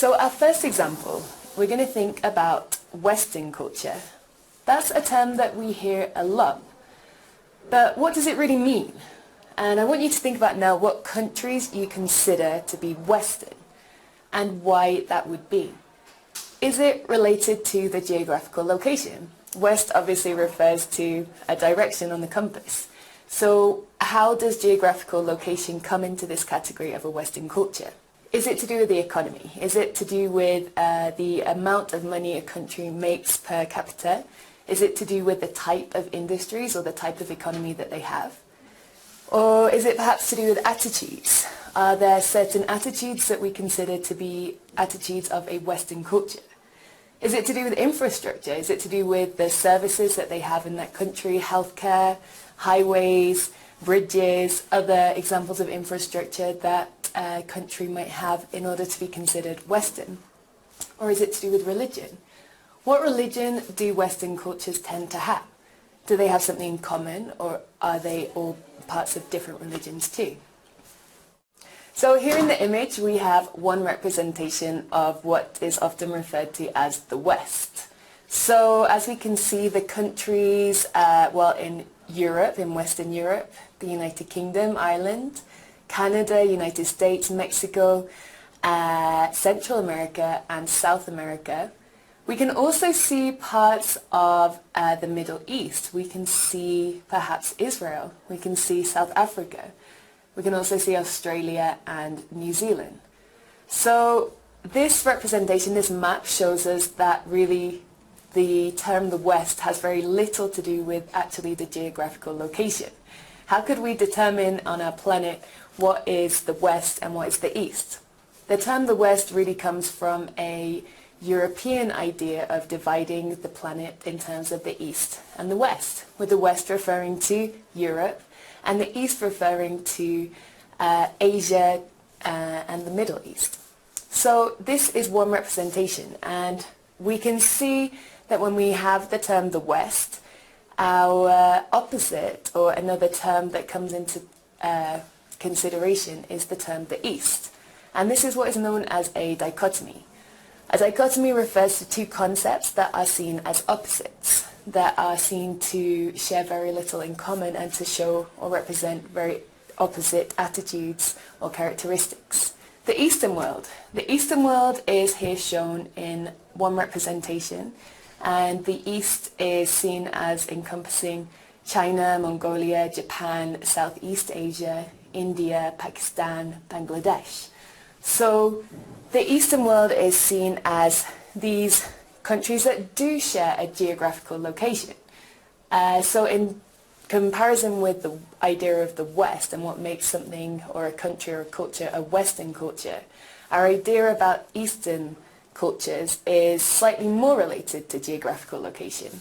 So our first example, we're going to think about Western culture. That's a term that we hear a lot. But what does it really mean? And I want you to think about now what countries you consider to be Western and why that would be. Is it related to the geographical location? West obviously refers to a direction on the compass. So how does geographical location come into this category of a Western culture? Is it to do with the economy? Is it to do with the amount of money a country makes per capita? Is it to do with the type of industries or the type of economy that they have? Or is it perhaps to do with attitudes? Are there certain attitudes that we consider to be attitudes of a Western culture? Is it to do with infrastructure? Is it to do with the services that they have in that country, healthcare, highways, bridges, other examples of infrastructure that a country might have in order to be considered Western? Or is it to do with religion? What religion do Western cultures tend to have? Do they have something in common, or are they all parts of different religions too? So here in the image we have one representation of what is often referred to as the West. So as we can see, the countries, in Europe, in Western Europe, the United Kingdom, Ireland, Canada, United States, Mexico, Central America and South America. We can also see parts of the Middle East. We can see perhaps Israel. We can see South Africa. We can also see Australia and New Zealand. So this representation, this map, shows us that really the term the West has very little to do with actually the geographical location. How could we determine on our planet what is the West and what is the East? The term the West really comes from a European idea of dividing the planet in terms of the East and the West, with the West referring to Europe and the East referring to Asia and the Middle East. So this is one representation, and we can see that when we have the term the West, our opposite, or another term that comes into consideration, is the term the East. And this is what is known as a dichotomy. A dichotomy refers to two concepts that are seen as opposites, that are seen to share very little in common and to show or represent very opposite attitudes or characteristics. The Eastern world. The Eastern world is here shown in one representation, and the East is seen as encompassing China, Mongolia, Japan, Southeast Asia, India, Pakistan, Bangladesh. So the Eastern world is seen as these countries that do share a geographical location. So in comparison with the idea of the West and what makes something or a country or a culture a Western culture, our idea about Eastern cultures is slightly more related to geographical location.